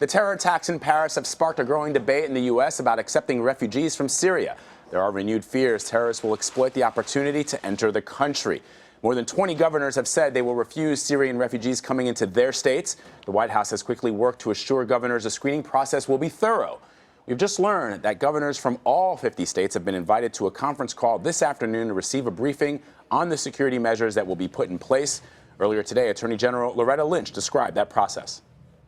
The terror attacks in Paris have sparked a growing debate in the U.S. about accepting refugees from Syria. There are renewed fears terrorists will exploit the opportunity to enter the country. More than 20 governors have said they will refuse Syrian refugees coming into their states. The White House has quickly worked to assure governors the screening process will be thorough. We've just learned that governors from all 50 states have been invited to a conference call this afternoon to receive a briefing on the security measures that will be put in place. Earlier today, Attorney General Loretta Lynch described that process.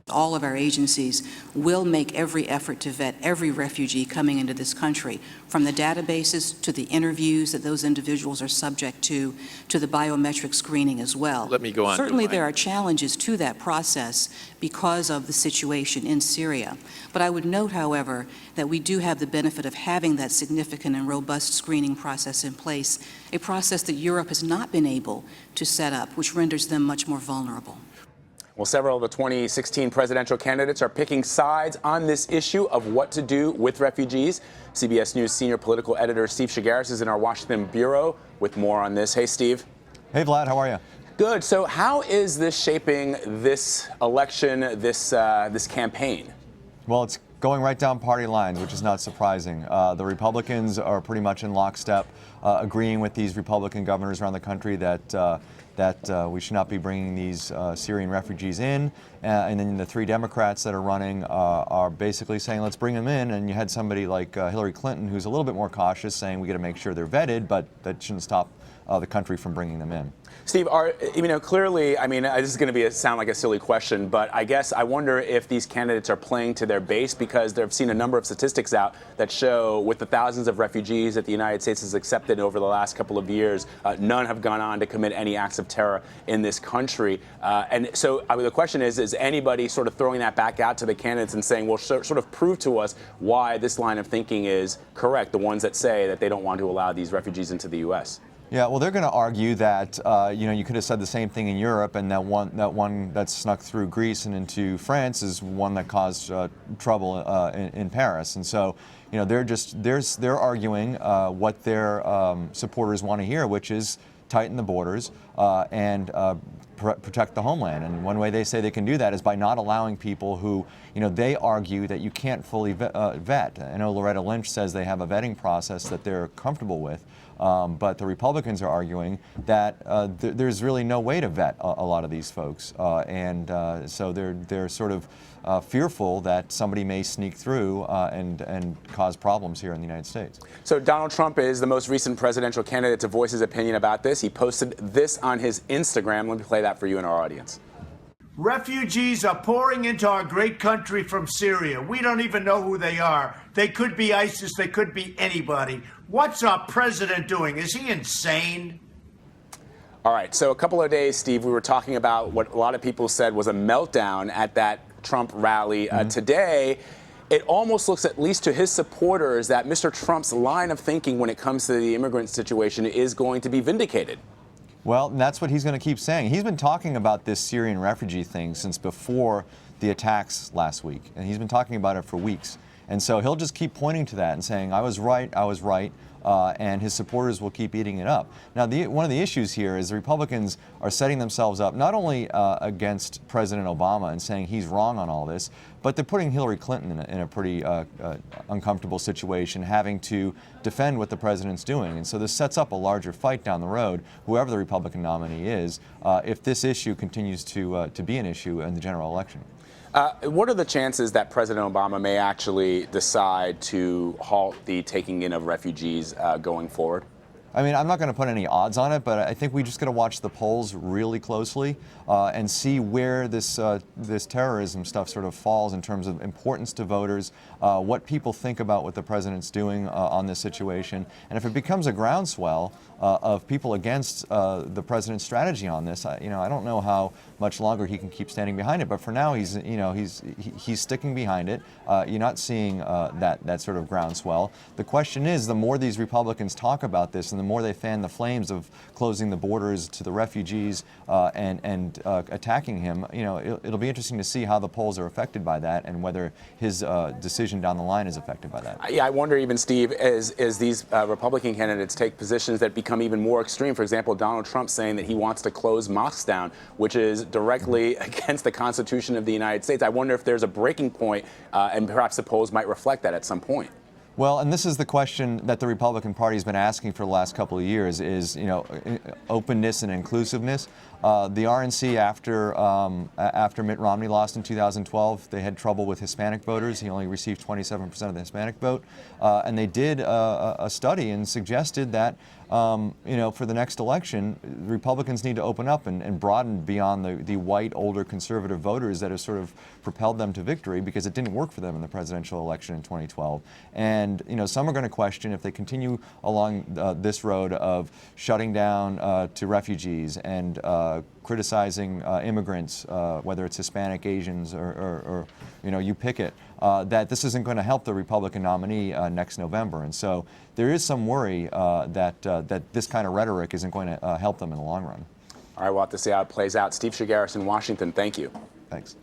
All of our agencies will make every effort to vet every refugee coming into this country, from the databases to the interviews that those individuals are subject to the biometric screening as well. Let me go on. Certainly there are challenges to that process because of the situation in Syria. But I would note, however, that we do have the benefit of having that significant and robust screening process in place, a process that Europe has not been able to set up, which renders them much more vulnerable. Well, several of the 2016 presidential candidates are picking sides on this issue of what to do with refugees. CBS News senior political editor Steve Chaggaris is in our Washington bureau with more on this. Hey, Steve. Hey, Vlad. How are you? Good. So how is this shaping this election, this campaign? Well, it's going right down party lines, which is not surprising. The Republicans are pretty much in lockstep, agreeing with these Republican governors around the country that we should not be bringing these Syrian refugees in. And then the three Democrats that are running are basically saying, let's bring them in. And you had somebody like Hillary Clinton, who's a little bit more cautious, saying we got to make sure they're vetted, but that shouldn't stop the country from bringing them in. Steve, clearly, this is going to sound like a silly question, but I guess I wonder if these candidates are playing to their base, because they've seen a number of statistics out that show with the thousands of refugees that the United States has accepted over the last couple of years, none have gone on to commit any acts of terror in this country. And so the question is anybody sort of throwing that back out to the candidates and saying, well, sort of prove to us why this line of thinking is correct, the ones that say that they don't want to allow these refugees into the U.S.? Yeah, well, they're going to argue that you could have said the same thing in Europe, and that one that snuck through Greece and into France is one that caused trouble in Paris. And so, they're arguing what their supporters want to hear, which is tighten the borders and protect the homeland. And one way they say they can do that is by not allowing people who, they argue that you can't fully vet. I know Loretta Lynch says they have a vetting process that they're comfortable with. But the Republicans are arguing that there's really no way to vet a lot of these folks, so they're sort of fearful that somebody may sneak through and cause problems here in the United States. So Donald Trump is the most recent presidential candidate to voice his opinion about this. He posted this on his Instagram. Let me play that for you and our audience. Refugees are pouring into our great country from Syria. We don't even know who they are. They could be ISIS. They could be anybody. What's our president doing? Is he insane? All right. So a couple of days, Steve, we were talking about what a lot of people said was a meltdown at that Trump rally. Today, it almost looks, at least to his supporters, that Mr. Trump's line of thinking when it comes to the immigrant situation is going to be vindicated. Well, that's what he's going to keep saying. He's been talking about this Syrian refugee thing since before the attacks last week, and he's been talking about it for weeks. And so he'll just keep pointing to that and saying, I was right, and his supporters will keep eating it up. Now, one of the issues here is the Republicans are setting themselves up not only against President Obama and saying he's wrong on all this, but they're putting Hillary Clinton in a pretty uncomfortable situation, having to defend what the president's doing. And so this sets up a larger fight down the road, whoever the Republican nominee is, if this issue continues to be an issue in the general election. What are the chances that President Obama may actually decide to halt the taking in of refugees going forward? I mean, I'm not going to put any odds on it, but I think we just got to watch the polls really closely and see where this terrorism stuff sort of falls in terms of importance to voters, what people think about what the president's doing on this situation, and if it becomes a groundswell of people against the president's strategy on this, I don't know how much longer he can keep standing behind it. But for now, he's sticking behind it. You're not seeing that sort of groundswell. The question is, the more these Republicans talk about this, and the more they fan the flames of closing the borders to the refugees and attacking him, it'll be interesting to see how the polls are affected by that, and whether his decision down the line is affected by that. Yeah, I wonder even, Steve, as these Republican candidates take positions that become even more extreme. For example, Donald Trump saying that he wants to close mosques down, which is directly against the Constitution of the United States. I wonder if there's a breaking point, and perhaps the polls might reflect that at some point. Well, and this is the question that the Republican Party has been asking for the last couple of years: is openness and inclusiveness. The RNC, after Mitt Romney lost in 2012, they had trouble with Hispanic voters. He only received 27% of the Hispanic vote, and they did a study and suggested that for the next election, Republicans need to open up and broaden beyond the white, older, conservative voters that have sort of propelled them to victory, because it didn't work for them in the presidential election in 2012. And some are going to question if they continue along this road of shutting down to refugees and criticizing immigrants, whether it's Hispanic, Asians, or you pick it, that this isn't going to help the Republican nominee next November. And so there is some worry that this kind of rhetoric isn't going to help them in the long run. All right, we'll have to see how it plays out. Steve Chaggaris in Washington, thank you. Thanks.